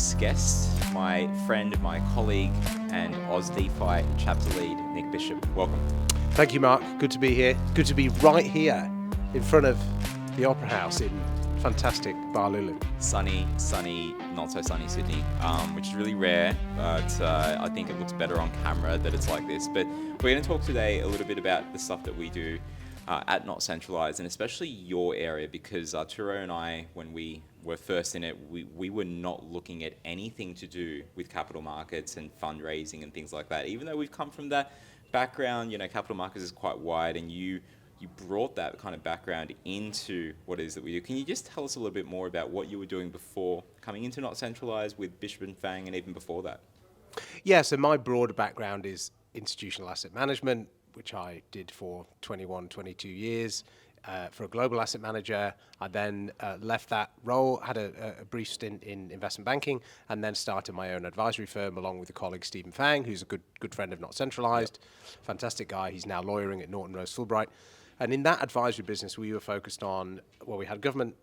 next guest, my friend, my colleague, and Aus DeFi chapter lead, Nick Bishop. Welcome. Thank you, Mark. Good to be here. Good to be right here in front of the Opera House in fantastic Barlulu. Sunny, not so sunny Sydney, which is really rare, but I think it looks better on camera that it's like this. But we're going to talk today a little bit about the stuff that we do at NotCentralised, and especially your area, because Arturo and I, when we were first in it, we were not looking at anything to do with capital markets and fundraising and things like that. Even though we've come from that background, capital markets is quite wide, and you brought that kind of background into what it is that we do. Can you just tell us a little bit more about what you were doing before coming into NotCentralised with Bishop and Fang, and even before that? Yeah, so my broader background is institutional asset management, which I did for 21, 22 years for a global asset manager. I then left that role, had a brief stint in investment banking, and then started my own advisory firm along with a colleague, Stephen Fang, who's a good friend of NotCentralised. Yep. Fantastic guy. He's now lawyering at Norton Rose Fulbright. And in that advisory business, we were focused on, we had government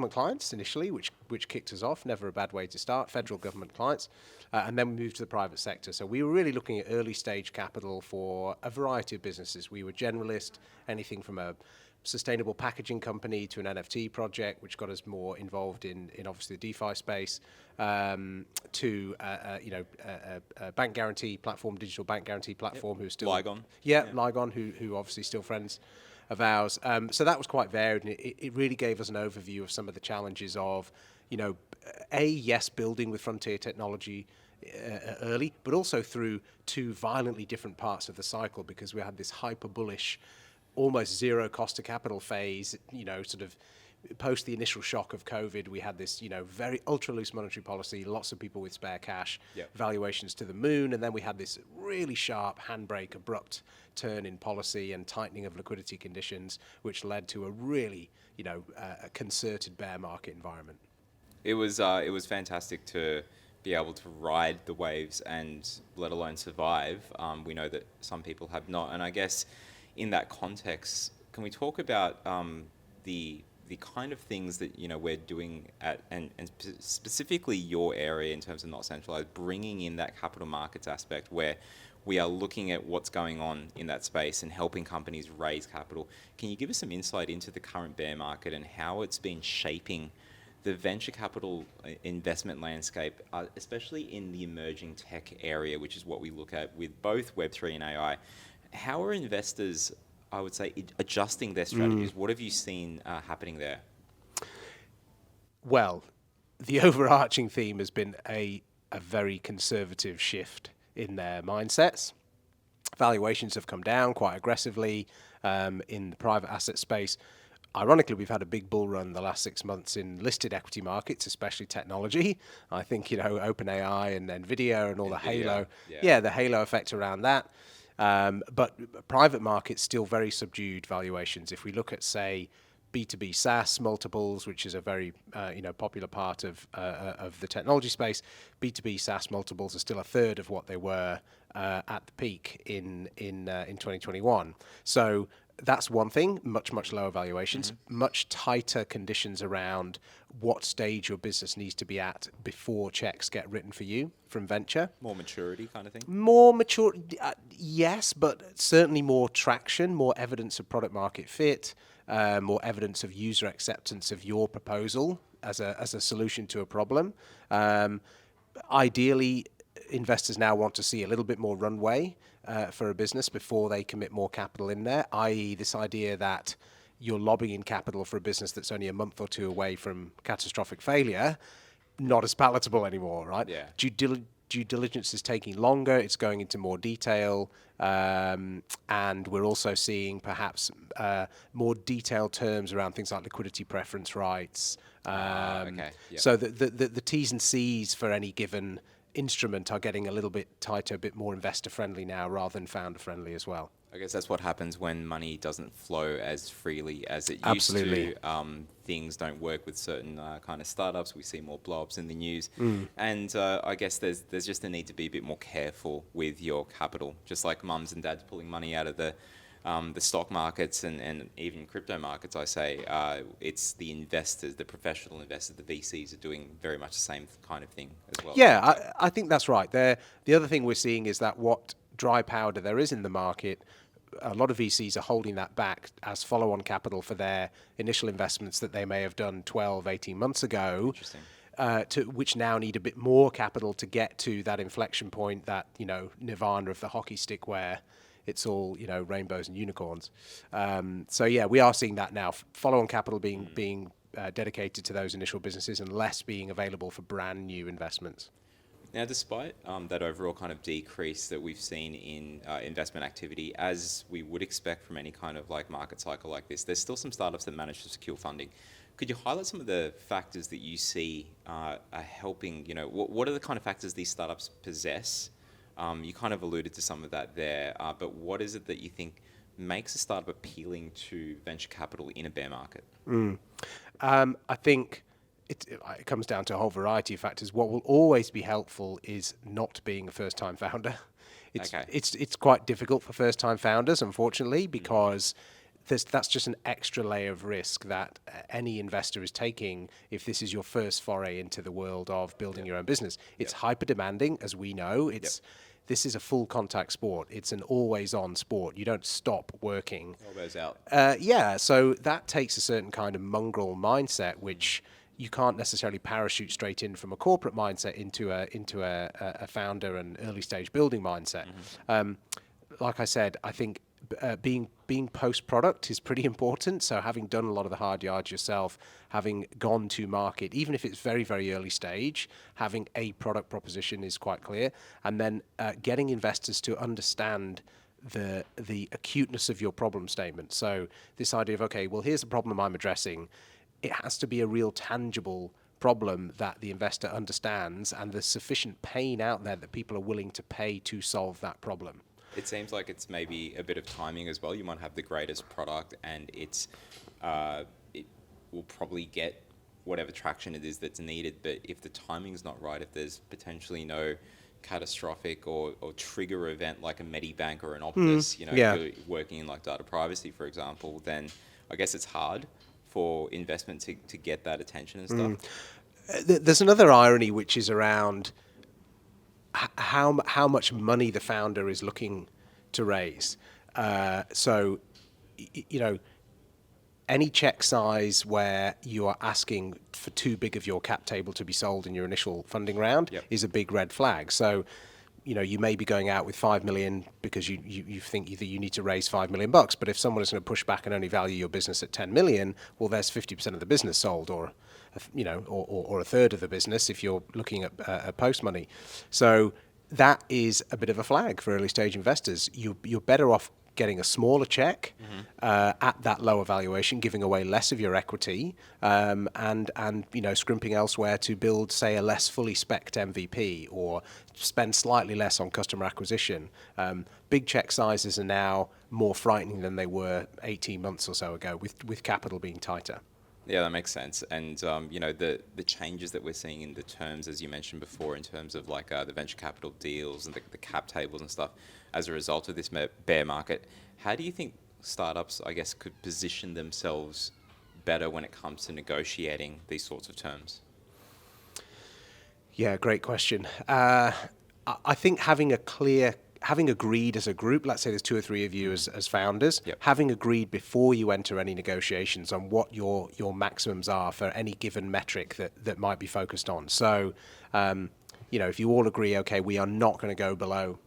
clients initially, which kicked us off. Never a bad way to start, federal government clients. And then we moved to the private sector. So we were really looking at early stage capital for a variety of businesses. We were generalist, anything from a sustainable packaging company to an NFT project, which got us more involved in obviously the DeFi space, to a bank guarantee platform, digital bank guarantee platform, who's still Ligon. Ligon, who obviously still friends of ours. So that was quite varied, and it really gave us an overview of some of the challenges of, building with frontier technology early, but also through two violently different parts of the cycle, because we had this hyper bullish, almost zero cost of capital phase, sort of post the initial shock of COVID. We had this, very ultra loose monetary policy, lots of people with spare cash, valuations to the moon. And then we had this really sharp handbrake, abrupt turn in policy and tightening of liquidity conditions, which led to a really, a concerted bear market environment. It was fantastic to be able to ride the waves and let alone survive. We know that some people have not. And I guess in that context, can we talk about the kind of things that we're doing at and specifically your area in terms of NotCentralised, bringing in that capital markets aspect where we are looking at what's going on in that space and helping companies raise capital. Can you give us some insight into the current bear market and how it's been shaping the venture capital investment landscape, especially in the emerging tech area, which is what we look at with both Web3 and AI? How are investors, I would say, adjusting their strategies? What have you seen happening there? Well, the overarching theme has been a very conservative shift in their mindsets. Valuations have come down quite aggressively in the private asset space. Ironically, we've had a big bull run the last 6 months in listed equity markets, especially technology. I think, OpenAI and NVIDIA and all the halo, the halo effect around that. But private markets still very subdued valuations. If we look at, say, B2B SaaS multiples, which is a very popular part of the technology space, B2B SaaS multiples are still a third of what they were at the peak in 2021. So that's one thing, much lower valuations, much tighter conditions around what stage your business needs to be at before checks get written for you from venture. More maturity kind of thing? More mature, yes, but certainly more traction, more evidence of product market fit, more evidence of user acceptance of your proposal as a solution to a problem. Ideally, investors now want to see a little bit more runway for a business before they commit more capital in there, i.e. this idea that you're lobbying capital for a business that's only a month or two away from catastrophic failure, not as palatable anymore, right? Yeah. Due diligence is taking longer, it's going into more detail, and we're also seeing perhaps more detailed terms around things like liquidity preference rights. So the T's and C's for any given instrument are getting a little bit tighter, a bit more investor friendly now rather than founder friendly as well. I guess that's what happens when money doesn't flow as freely as it used Absolutely. to. Things don't work with certain kind of startups. We see more blowups in the news. And I guess there's just a need to be a bit more careful with your capital. Just like mums and dads pulling money out of the the stock markets and even crypto markets, I say, it's the investors, the professional investors, the VCs are doing very much the same kind of thing as well. Yeah, I think that's right. The other thing we're seeing is that what dry powder there is in the market, a lot of VCs are holding that back as follow-on capital for their initial investments that they may have done 12, 18 months ago. Interesting. Which now need a bit more capital to get to that inflection point, that nirvana of the hockey stick where it's all rainbows and unicorns. So yeah, we are seeing that now. Follow-on capital being dedicated to those initial businesses and less being available for brand new investments. Now, despite that overall kind of decrease that we've seen in investment activity, as we would expect from any kind of like market cycle like this, there's still some startups that manage to secure funding. Could you highlight some of the factors that you see are helping, what are the kind of factors these startups possess? You kind of alluded to some of that there, but what is it that you think makes a startup appealing to venture capital in a bear market? I think it comes down to a whole variety of factors. What will always be helpful is not being a first-time founder. It's quite difficult for first-time founders, unfortunately, because that's just an extra layer of risk that any investor is taking if this is your first foray into the world of building your own business. It's hyper demanding, as we know. This is a full contact sport. It's an always on sport. You don't stop working. Elbows out. So that takes a certain kind of mongrel mindset, which you can't necessarily parachute straight in from a corporate mindset into a founder and early stage building mindset. Like I said, I think being post-product is pretty important. So having done a lot of the hard yards yourself, having gone to market, even if it's very, very early stage, having a product proposition is quite clear. And then getting investors to understand the acuteness of your problem statement. So this idea of, okay, well, here's the problem I'm addressing. It has to be a real tangible problem that the investor understands, and there's sufficient pain out there that people are willing to pay to solve that problem. It seems like it's maybe a bit of timing as well. You might have the greatest product and it will probably get whatever traction it is that's needed. But if the timing's not right, if there's potentially no catastrophic or trigger event like a Medibank or an Optus, if you're working in like data privacy, for example, then I guess it's hard for investment to get that attention and stuff. There's another irony, which is around how much money the founder is looking to raise. So, any check size where you are asking for too big of your cap table to be sold in your initial funding round is a big red flag. So, you may be going out with 5 million because you think that you need to raise $5 million, but if someone is going to push back and only value your business at 10 million, well, there's 50% of the business sold, or a third of the business if you're looking at post money. So that is a bit of a flag for early stage investors. You're better off getting a smaller check at that lower valuation, giving away less of your equity, and scrimping elsewhere to build, say, a less fully spec'd MVP or spend slightly less on customer acquisition. Big check sizes are now more frightening than they were 18 months or so ago, with capital being tighter. Yeah, that makes sense. And, the changes that we're seeing in the terms, as you mentioned before, in terms of like the venture capital deals and the cap tables and stuff, as a result of this bear market, how do you think startups, I guess, could position themselves better when it comes to negotiating these sorts of terms? Yeah, great question. I think having agreed as a group, let's say there's 2 or 3 of you as founders, having agreed before you enter any negotiations on what your maximums are for any given metric that might be focused on. So, if you all agree, okay, we are not going to go below,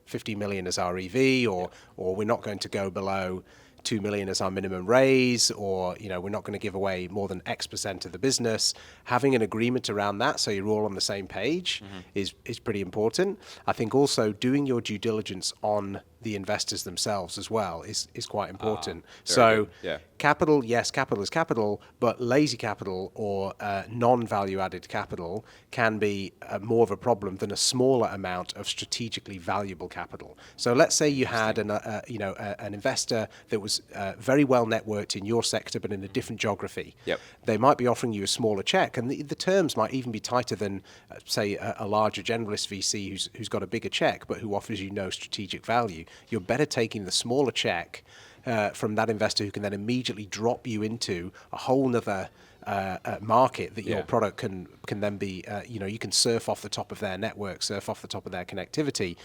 50 million as our EV, or we're not going to go below 2 million as our minimum raise, or we're not going to give away more than X% of the business. Having an agreement around that, so you're all on the same page, is pretty important. I think also doing your due diligence on the investors themselves as well is quite important. So capital, yes, capital is capital, but lazy capital or non-value added capital can be more of a problem than a smaller amount of strategically valuable capital. So let's say you had an investor that was who's very well networked in your sector but in a different geography. Yep. They might be offering you a smaller check, and the terms might even be tighter than, say, a larger generalist VC who's got a bigger check but who offers you no strategic value. You're better taking the smaller check from that investor who can then immediately drop you into a whole nother market that your product can then be, you can surf off the top of their network, surf off the top of their connectivity.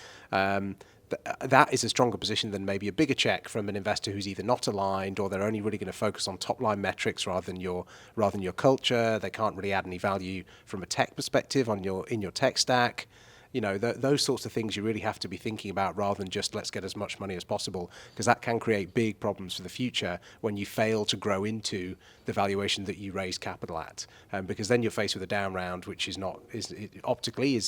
That is a stronger position than maybe a bigger check from an investor who's either not aligned or they're only really going to focus on top line metrics rather than your culture. They can't really add any value from a tech perspective in your tech stack. Those sorts of things you really have to be thinking about rather than just let's get as much money as possible, because that can create big problems for the future when you fail to grow into the valuation that you raise capital at, because then you're faced with a down round, which is optically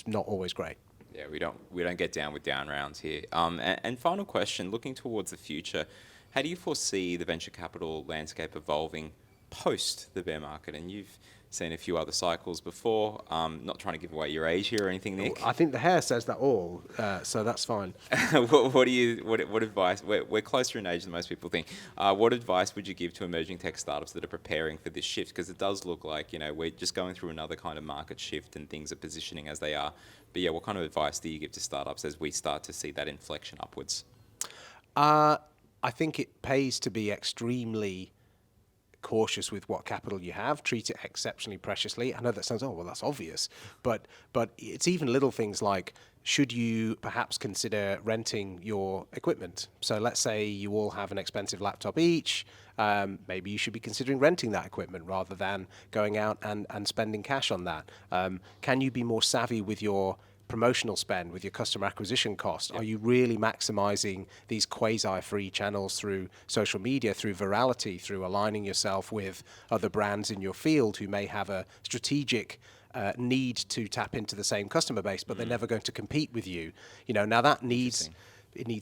not always great. Yeah, we don't get down with down rounds here. And final question, looking towards the future, how do you foresee the venture capital landscape evolving post the bear market? And you've seen a few other cycles before. Not trying to give away your age here or anything, Nick. I think the hair says that all, so that's fine. What advice? We're closer in age than most people think. What advice would you give to emerging tech startups that are preparing for this shift? Because it does look like we're just going through another kind of market shift and things are positioning as they are. But yeah, what kind of advice do you give to startups as we start to see that inflection upwards? I think it pays to be extremely cautious with what capital you have. Treat it exceptionally preciously. I know that sounds, that's obvious, but it's even little things like, should you perhaps consider renting your equipment? So let's say you all have an expensive laptop each. Maybe you should be considering renting that equipment rather than going out and spending cash on that. Can you be more savvy with your promotional spend, with your customer acquisition cost? Yep. Are you really maximizing these quasi-free channels through social media, through virality, through aligning yourself with other brands in your field who may have a strategic need to tap into the same customer base, but they're never going to compete with you? Now that needs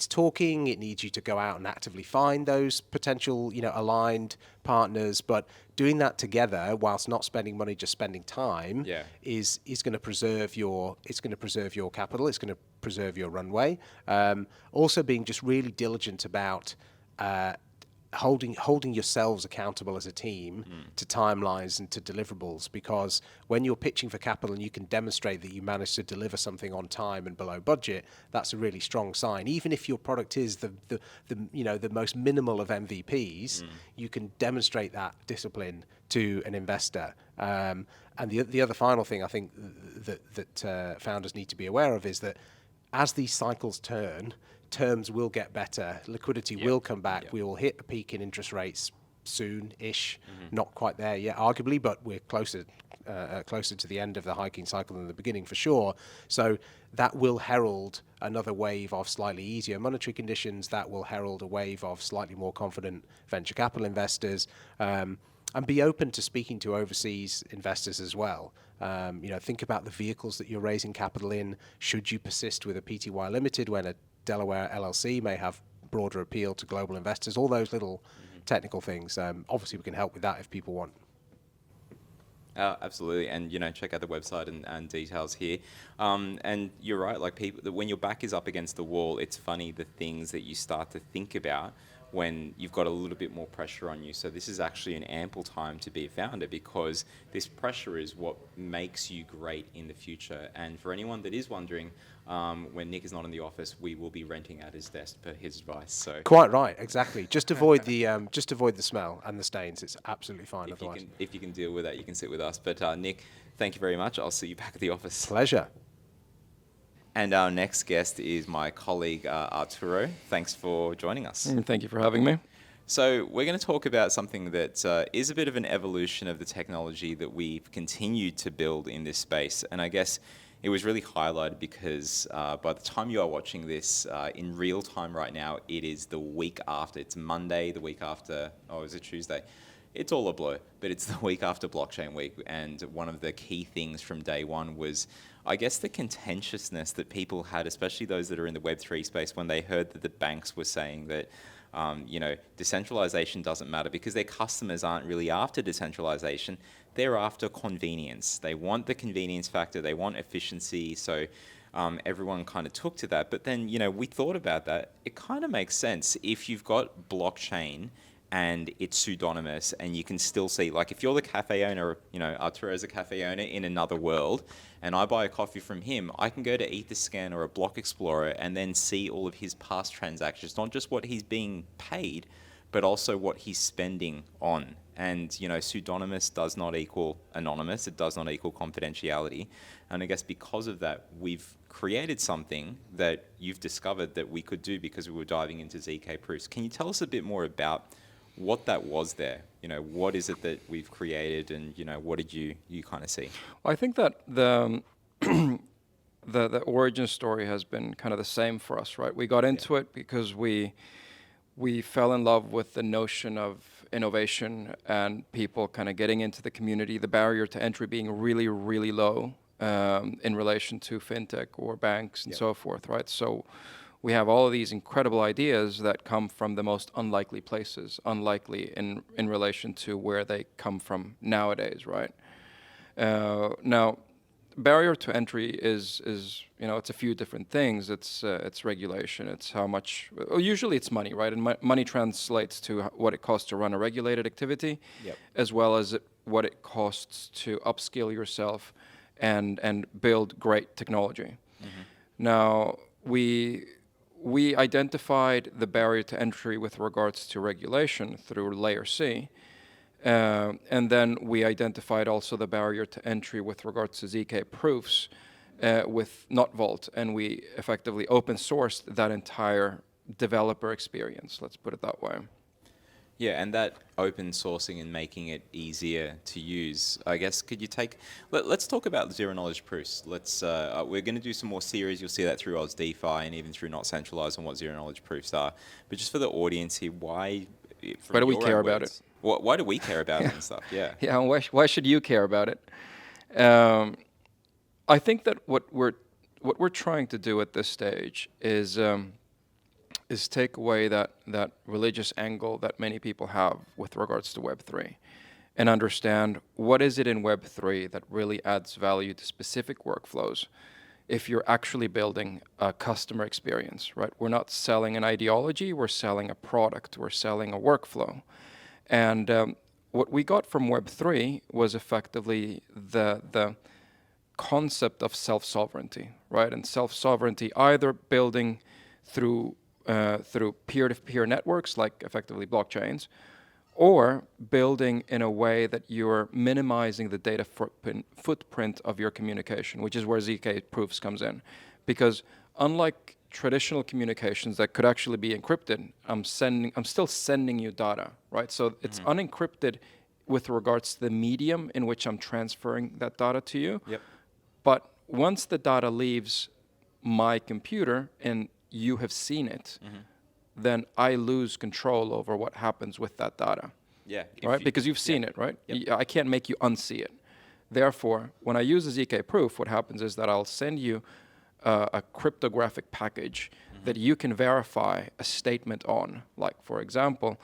talking. It needs you to go out and actively find those potential, aligned partners. But doing that together, whilst not spending money, just spending time, is going to preserve your. It's going to preserve your capital. It's going to preserve your runway. Also, being just really diligent about holding yourselves accountable as a team to timelines and to deliverables, because when you're pitching for capital and you can demonstrate that you managed to deliver something on time and below budget, that's a really strong sign. Even if your product is the most minimal of MVPs, you can demonstrate that discipline to an investor. And the other final thing I think that founders need to be aware of is that as these cycles turn, terms will get better, liquidity will come back, we will hit a peak in interest rates soon-ish, not quite there yet arguably, but we're closer to the end of the hiking cycle than the beginning for sure. So that will herald another wave of slightly easier monetary conditions, that will herald a wave of slightly more confident venture capital investors, and be open to speaking to overseas investors as well. Think about the vehicles that you're raising capital in. Should you persist with a PTY Limited when a Delaware LLC may have broader appeal to global investors? All those little technical things. Obviously, we can help with that if people want. Absolutely, and check out the website and details here. And you're right, like when your back is up against the wall, it's funny the things that you start to think about when you've got a little bit more pressure on you. So this is actually an ample time to be a founder, because this pressure is what makes you great in the future. And for anyone that is wondering, when Nick is not in the office, we will be renting out his desk per his advice. So quite right, exactly. Just avoid the smell and the stains. It's absolutely fine. If you can deal with that, you can sit with us. But Nick, thank you very much. I'll see you back at the office. Pleasure. And our next guest is my colleague, Arturo. Thanks for joining us. Thank you for having me. So we're going to talk about something that is a bit of an evolution of the technology that we've continued to build in this space. And I guess it was really highlighted because by the time you are watching this in real time right now, it is the week after. It's Monday, the week after, is it Tuesday? It's all a blur, but it's the week after Blockchain Week. And one of the key things from day one was, I guess, the contentiousness that people had, especially those that are in the Web3 space, when they heard that the banks were saying that, decentralization doesn't matter because their customers aren't really after decentralization. They're after convenience. They want the convenience factor. They want efficiency. So everyone kind of took to that. But then, we thought about that. It kind of makes sense if you've got blockchain and it's pseudonymous, and you can still see, like, if you're the cafe owner, Arturo's a cafe owner in another world, and I buy a coffee from him, I can go to Etherscan or a Block Explorer and then see all of his past transactions, not just what he's being paid, but also what he's spending on. And, pseudonymous does not equal anonymous. It does not equal confidentiality. And I guess because of that, we've created something that you've discovered that we could do because we were diving into ZK proofs. Can you tell us a bit more about what that was there? What is it that we've created, and, what did you kind of see? Well, I think that the the origin story has been kind of the same for us, right? We got into it because we fell in love with the notion of innovation and people kind of getting into the community, the barrier to entry being really, really low in relation to fintech or banks and so forth, right? So we have all of these incredible ideas that come from the most unlikely places, unlikely in relation to where they come from nowadays, right? Now, barrier to entry is it's a few different things. It's regulation. It's how much. Well, usually it's money, right? And money translates to what it costs to run a regulated activity, as well as what it costs to upskill yourself and build great technology. Now we identified the barrier to entry with regards to regulation through layer C. And then we identified also the barrier to entry with regards to ZK proofs with NotVault, and we effectively open sourced that entire developer experience, let's put it that way. Yeah, and that open sourcing and making it easier to use, I guess, could you let's talk about zero knowledge proofs. We're going to do some more series. You'll see that through Aus DeFi and even through NotCentralised on what zero knowledge proofs are. But just for the audience here, why do we care about it? Why do we care about it and stuff? Yeah. Yeah, and why should you care about it? I think that what we're trying to do at this stage is take away that religious angle that many people have with regards to Web3, and understand what is it in Web3 that really adds value to specific workflows. If you're actually building a customer experience, right? We're not selling an ideology, we're selling a product, we're selling a workflow. And what we got from Web3 was effectively the concept of self-sovereignty, right? And self-sovereignty, either building through peer-to-peer networks, like effectively blockchains, or building in a way that you're minimizing the data footprint of your communication, which is where ZK proofs comes in. Because unlike traditional communications that could actually be encrypted, I'm still sending you data, right? So it's unencrypted with regards to the medium in which I'm transferring that data to you. Yep. But once the data leaves my computer and you have seen it, then I lose control over what happens with that data. Yeah. Right? Because you've seen it, right? Yep. I can't make you unsee it. Therefore, when I use a ZK proof, what happens is that I'll send you a cryptographic package that you can verify a statement on. Like, for example,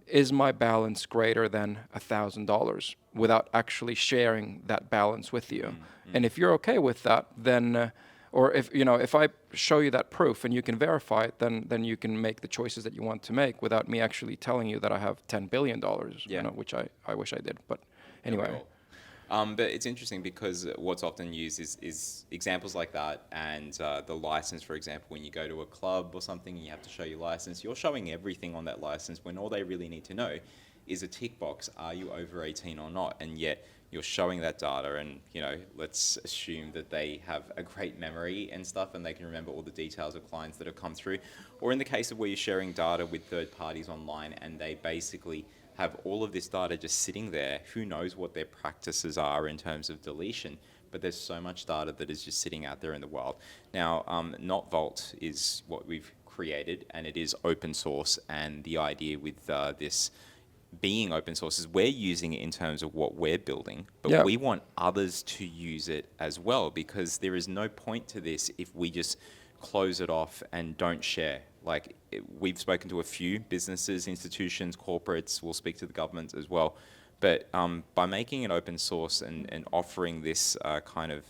is my balance greater than $1,000, without actually sharing that balance with you? And if you're okay with that, then or if I show you that proof and you can verify it, then you can make the choices that you want to make without me actually telling you that I have $10 billion, which I wish I did. But anyway. But it's interesting because what's often used is examples like that, and the license, for example, when you go to a club or something and you have to show your license, you're showing everything on that license when all they really need to know is a tick box, are you over 18 or not? And yet you're showing that data, and let's assume that they have a great memory and stuff, and they can remember all the details of clients that have come through. Or in the case of where you're sharing data with third parties online, and they basically have all of this data just sitting there. Who knows what their practices are in terms of deletion, but there's so much data that is just sitting out there in the world. Now, NotVault is what we've created, and it is open source, and the idea with this being open source is we're using it in terms of what we're building, but we want others to use it as well, because there is no point to this if we just close it off and don't share. Like, we've spoken to a few businesses, institutions, corporates, we'll speak to the government as well. But by making it open source and offering this kind of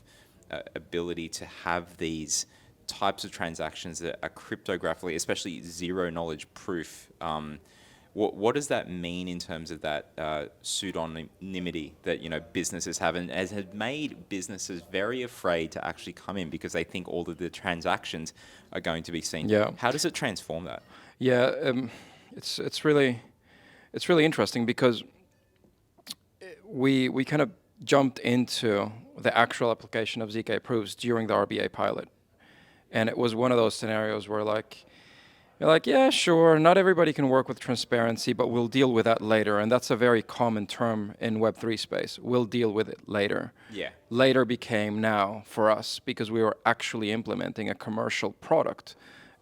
ability to have these types of transactions that are cryptographically, especially zero knowledge proof. What does that mean in terms of that pseudonymity that businesses have, and has made businesses very afraid to actually come in because they think all of the transactions are going to be seen? Yeah. How does it transform that? Yeah, it's really interesting because we kind of jumped into the actual application of ZK proofs during the RBA pilot, and it was one of those scenarios where you're like, yeah, sure, not everybody can work with transparency, but we'll deal with that later. And that's a very common term in Web3 space. We'll deal with it later. Yeah. Later became now for us because we were actually implementing a commercial product.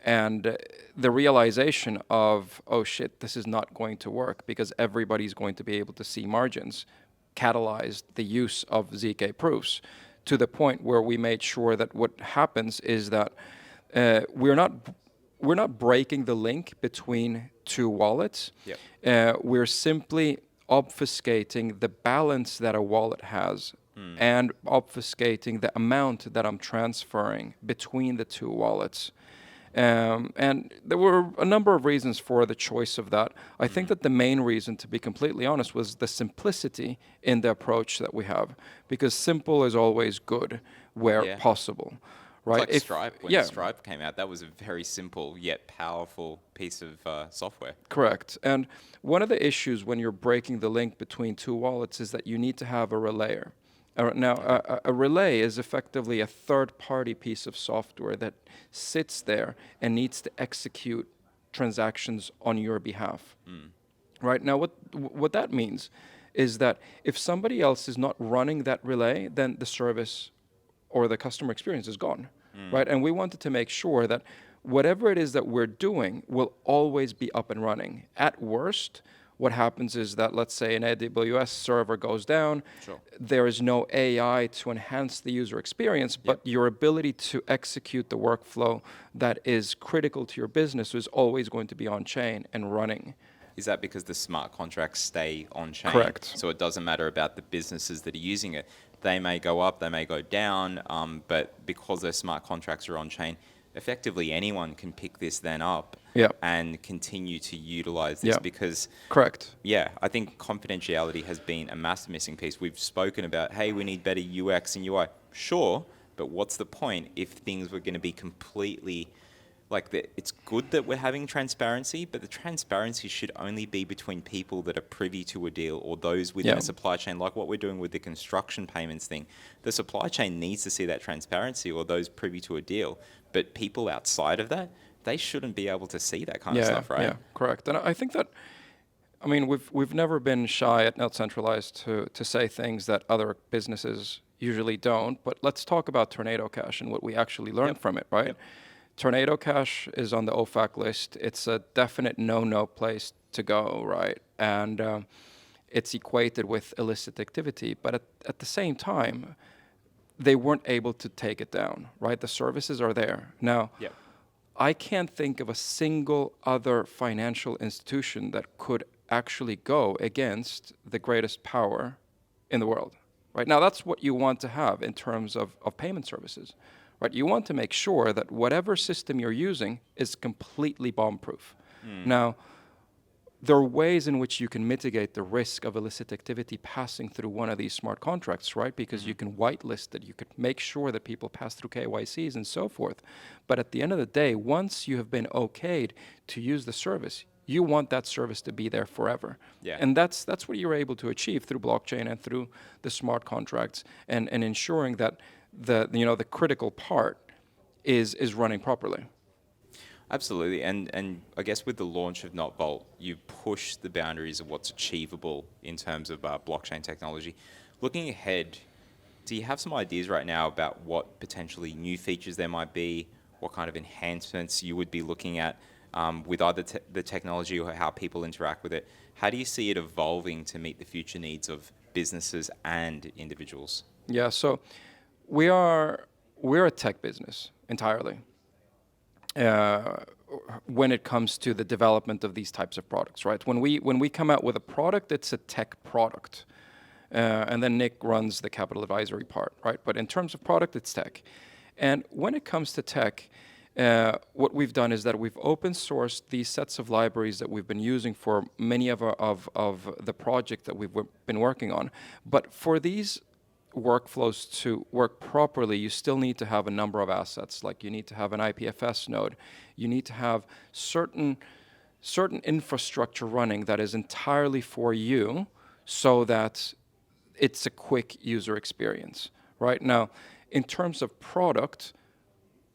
And the realization of, oh shit, this is not going to work because everybody's going to be able to see margins, catalyzed the use of ZK proofs to the point where we made sure that what happens is that we're not breaking the link between two wallets. Yep. We're simply obfuscating the balance that a wallet has and obfuscating the amount that I'm transferring between the two wallets. And there were a number of reasons for the choice of that. I think that the main reason, to be completely honest, was the simplicity in the approach that we have, because simple is always good where possible. Right? It's like Stripe. When Stripe came out, that was a very simple yet powerful piece of software. Correct. And one of the issues when you're breaking the link between two wallets is that you need to have a relayer. Now, a relay is effectively a third-party piece of software that sits there and needs to execute transactions on your behalf. Right? Now, what that means is that if somebody else is not running that relay, then the service or the customer experience is gone. Right? And we wanted to make sure that whatever it is that we're doing will always be up and running. At worst, what happens is that, let's say an AWS server goes down, there is no AI to enhance the user experience, but your ability to execute the workflow that is critical to your business is always going to be on chain and running. Is that because the smart contracts stay on chain? Correct. So it doesn't matter about the businesses that are using it. They may go up, they may go down, but because those smart contracts are on chain, effectively anyone can pick this then up and continue to utilize this because... Correct. Yeah, I think confidentiality has been a massive missing piece. We've spoken about, hey, we need better UX and UI. Sure, but what's the point if things were going to be completely... it's good that we're having transparency, but the transparency should only be between people that are privy to a deal or those within a supply chain, like what we're doing with the construction payments thing. The supply chain needs to see that transparency or those privy to a deal, but people outside of that, they shouldn't be able to see that kind of stuff, right? Yeah, correct. And I think that, I mean, we've never been shy at NotCentralised to say things that other businesses usually don't, but let's talk about Tornado Cash and what we actually learned from it, right? Tornado Cash is on the OFAC list. It's a definite no place to go, right? And it's equated with illicit activity. But at the same time, they weren't able to take it down, right? The services are there. Now, I can't think of a single other financial institution that could actually go against the greatest power in the world, right? Now, that's what you want to have in terms of payment services. Right, you want to make sure that whatever system you're using is completely bomb-proof. Now, there are ways in which you can mitigate the risk of illicit activity passing through one of these smart contracts, right? Because you can whitelist it, you could make sure that people pass through KYCs and so forth. But at the end of the day, once you have been okayed to use the service, you want that service to be there forever. And that's what you're able to achieve through blockchain and through the smart contracts and ensuring that the critical part is running properly. Absolutely, and I guess with the launch of NotVault, you push the boundaries of what's achievable in terms of blockchain technology. Looking ahead, do you have some ideas right now about what potentially new features there might be, what kind of enhancements you would be looking at with either the technology or how people interact with it? How do you see it evolving to meet the future needs of businesses and individuals? Yeah, so we're a tech business entirely when it comes to the development of these types of products, right? When we come out with a product, it's a tech product. and then Nick runs the capital advisory part, right? But in terms of product, it's tech. And when it comes to tech, what we've done is that we've open sourced these sets of libraries that we've been using for many of the projects that we've been working on. But for these workflows to work properly, you still need to have a number of assets. Like you need to have an IPFS node. You need to have certain infrastructure running that is entirely for you so that it's a quick user experience. Right now, in terms of product,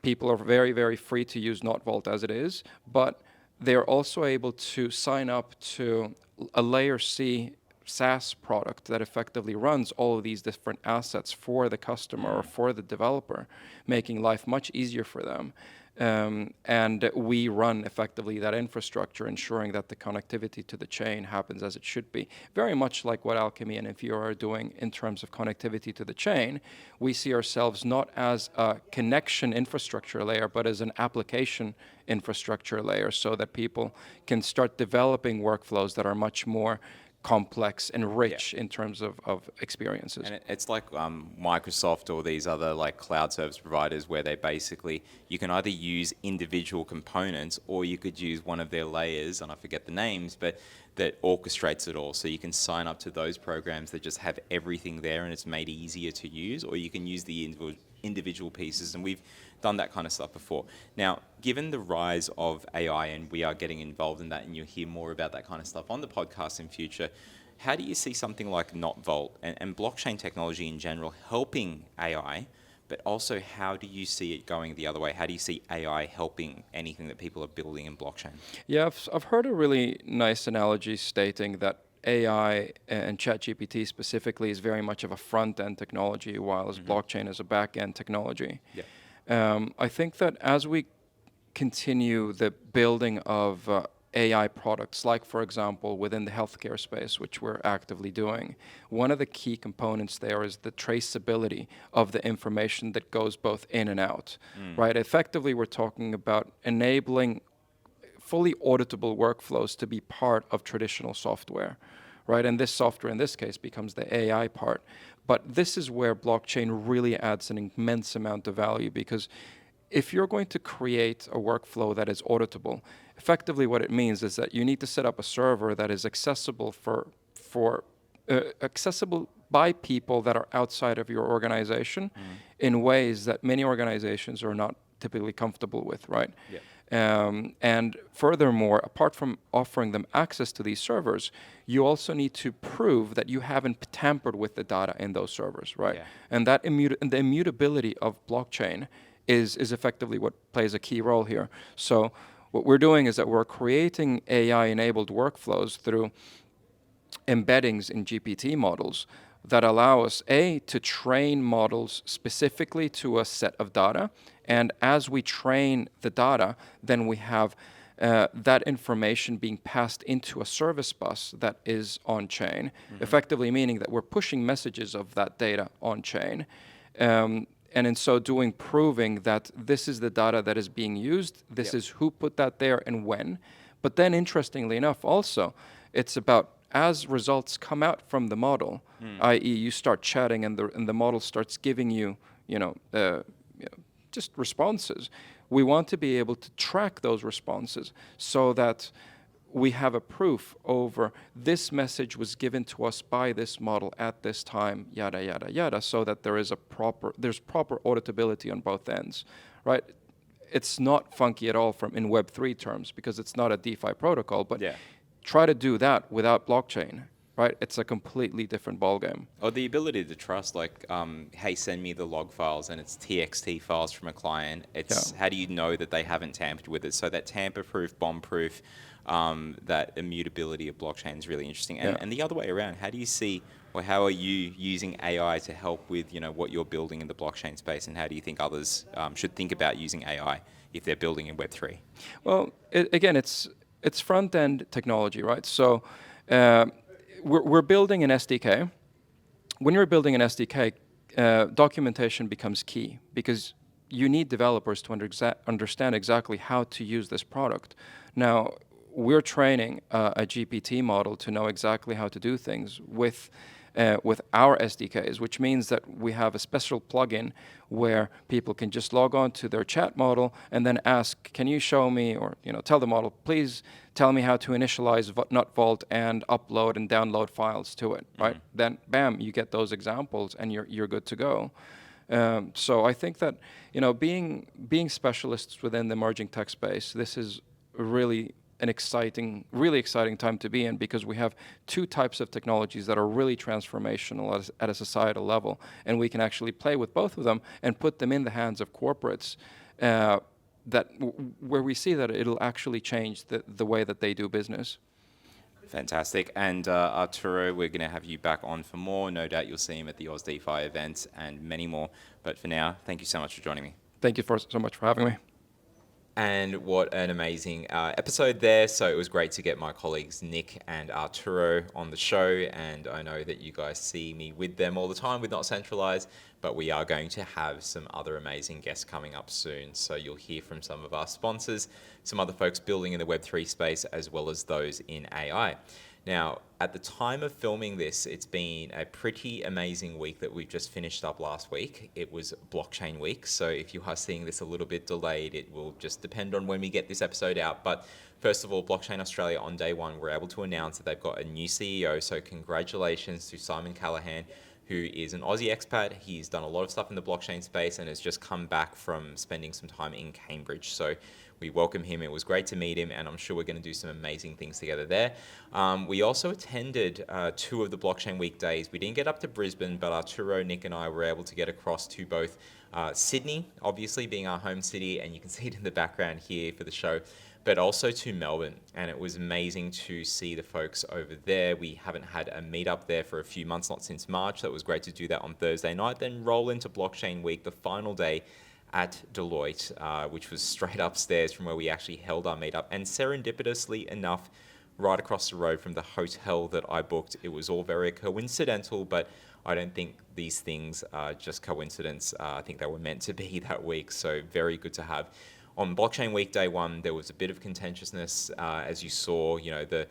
people are very, very free to use NotVault as it is, but they're also able to sign up to a layer C SaaS product that effectively runs all of these different assets for the customer or for the developer, making life much easier for them. And we run effectively that infrastructure, ensuring that the connectivity to the chain happens as it should be. Very much like what Alchemy and Infura are doing in terms of connectivity to the chain. We see ourselves not as a connection infrastructure layer, but as an application infrastructure layer, so that people can start developing workflows that are much more complex and rich in terms of experiences. And it's like Microsoft or these other like cloud service providers where they basically, you can either use individual components or you could use one of their layers, and I forget the names, but that orchestrates it all. So you can sign up to those programs that just have everything there and it's made easier to use, or you can use the individual pieces, and we've done that kind of stuff before. Now, given the rise of AI, and we are getting involved in that, and you'll hear more about that kind of stuff on the podcast in future, how do you see something like NotVault and blockchain technology in general helping AI, but also how do you see it going the other way? How do you see AI helping anything that people are building in blockchain? Yeah, I've heard a really nice analogy stating that AI and ChatGPT specifically is very much of a front-end technology, while blockchain is a back-end technology. Yeah. I think that as we continue the building of AI products, like for example within the healthcare space, which we're actively doing, one of the key components there is the traceability of the information that goes both in and out, right? Effectively, we're talking about enabling fully auditable workflows to be part of traditional software, right? And this software in this case becomes the AI part. But this is where blockchain really adds an immense amount of value, because if you're going to create a workflow that is auditable, effectively what it means is that you need to set up a server that is accessible accessible by people that are outside of your organization in ways that many organizations are not typically comfortable with, right? Yeah. And furthermore, apart from offering them access to these servers, you also need to prove that you haven't tampered with the data in those servers, right? Yeah. And that the immutability of blockchain is effectively what plays a key role here. So what we're doing is that we're creating AI-enabled workflows through embeddings in GPT models that allow us, A, to train models specifically to a set of data. And as we train the data, then we have that information being passed into a service bus that is on-chain, effectively meaning that we're pushing messages of that data on-chain. And in so doing, proving that this is the data that is being used, this is who put that there and when. But then interestingly enough, also, it's about as results come out from the model, i.e. you start chatting and the model starts giving you, just responses. We want to be able to track those responses so that we have a proof over this message was given to us by this model at this time, yada, yada, yada, so that there's proper auditability on both ends, right? It's not funky at all in Web3 terms, because it's not a DeFi protocol, but try to do that without blockchain, right? It's a completely different ballgame. Or the ability to trust, like, hey, send me the log files, and it's TXT files from a client. It's how do you know that they haven't tampered with it? So that tamper-proof, bomb-proof, that immutability of blockchain is really interesting. And the other way around, how do you see, or how are you using AI to help with, what you're building in the blockchain space, and how do you think others should think about using AI if they're building in Web3? Well, again, it's front-end technology, right? So we're building an SDK. When you're building an SDK, documentation becomes key, because you need developers to understand exactly how to use this product. Now, we're training a GPT model to know exactly how to do things with with our SDKs, which means that we have a special plugin where people can just log on to their chat model and then ask, can you show me, or tell the model, please tell me how to initialize NotVault and upload and download files to it, right? Then, bam, you get those examples and you're good to go. So I think that being specialists within the emerging tech space, this is really really exciting time to be in, because we have two types of technologies that are really transformational at a societal level, and we can actually play with both of them and put them in the hands of corporates where we see that it'll actually change the way that they do business. Fantastic. And Arturo, we're going to have you back on for more. No doubt you'll see him at the Aus DeFi event and many more. But for now, thank you so much for joining me. Thank you so much for having me. And what an amazing episode there. So it was great to get my colleagues Nick and Arturo on the show. And I know that you guys see me with them all the time with NotCentralised, but we are going to have some other amazing guests coming up soon. So you'll hear from some of our sponsors, some other folks building in the Web3 space, as well as those in AI. Now, at the time of filming this, it's been a pretty amazing week that we've just finished up last week. It was blockchain week, so if you are seeing this a little bit delayed, it will just depend on when we get this episode out. But first of all, Blockchain Australia on day one were able to announce that they've got a new CEO, so congratulations to Simon Callahan, who is an Aussie expat. He's done a lot of stuff in the blockchain space and has just come back from spending some time in Cambridge. So we welcome him. It was great to meet him, and I'm sure we're going to do some amazing things together there. We also attended 2 of the Blockchain Week days. We didn't get up to Brisbane, but Arturo, Nick, and I were able to get across to both Sydney, obviously being our home city, and you can see it in the background here for the show, but also to Melbourne. And it was amazing to see the folks over there. We haven't had a meetup there for a few months, not since March. So it was great to do that on Thursday night, then roll into Blockchain Week, the final day at Deloitte, which was straight upstairs from where we actually held our meetup. And serendipitously enough, right across the road from the hotel that I booked. It was all very coincidental, but I don't think these things are just coincidence. I think they were meant to be that week, so very good to have. On Blockchain Week Day 1, there was a bit of contentiousness, as you saw, the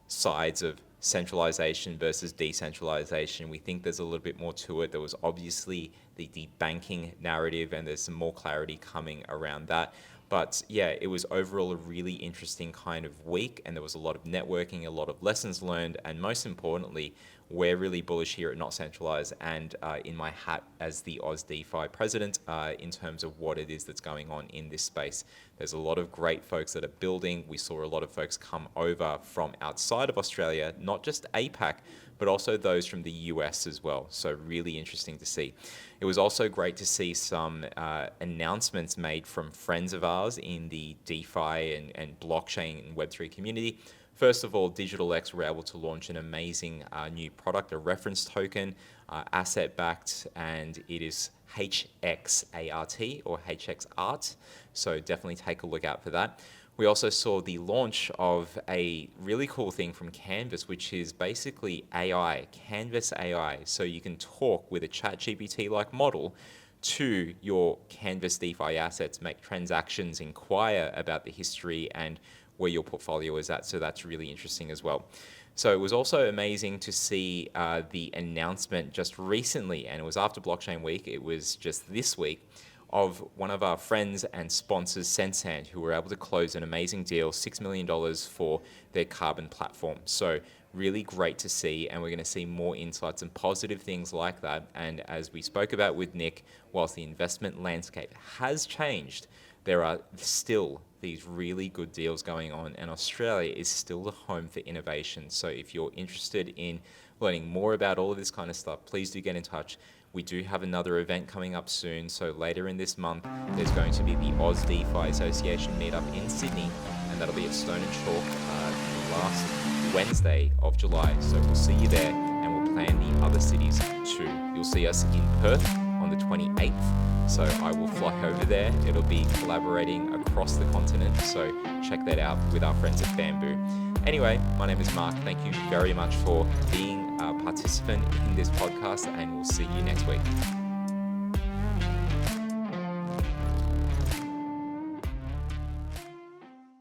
sides of centralization versus decentralization. We think there's a little bit more to it. There was obviously the debanking narrative, and there's some more clarity coming around that. But yeah, it was overall a really interesting kind of week, and there was a lot of networking, a lot of lessons learned, and most importantly, we're really bullish here at NotCentralised and in my hat as the Aus DeFi president in terms of what it is that's going on in this space. There's a lot of great folks that are building. We saw a lot of folks come over from outside of Australia, not just APAC, but also those from the US as well. So really interesting to see. It was also great to see some announcements made from friends of ours in the DeFi and blockchain and Web3 community. First of all, DigitalX were able to launch an amazing new product, a reference token, asset-backed, and it is HXART or HXArt. So definitely take a look out for that. We also saw the launch of a really cool thing from Canvas, which is basically AI, Canvas AI. So you can talk with a ChatGPT-like model to your Canvas DeFi assets, make transactions, inquire about the history and where your portfolio is at. So that's really interesting as well. So it was also amazing to see the announcement just recently, and it was after Blockchain Week, it was just this week, of one of our friends and sponsors, Sensand, who were able to close an amazing deal, $6 million for their carbon platform. So really great to see, and we're going to see more insights and positive things like that. And as we spoke about with Nick, whilst the investment landscape has changed, there are still these really good deals going on, and Australia is still the home for innovation. So if you're interested in learning more about all of this kind of stuff, please do get in touch. We do have another event coming up soon. So later in this month, there's going to be the Aus DeFi Association meetup in Sydney, and that'll be at Stone and Chalk the last Wednesday of July. So we'll see you there, and we'll plan the other cities too. You'll see us in Perth on the 28th. So I will fly over there. It'll be collaborating across the continent. So check that out with our friends at Bamboo. Anyway, my name is Mark. Thank you very much for being a participant in this podcast, and we'll see you next week.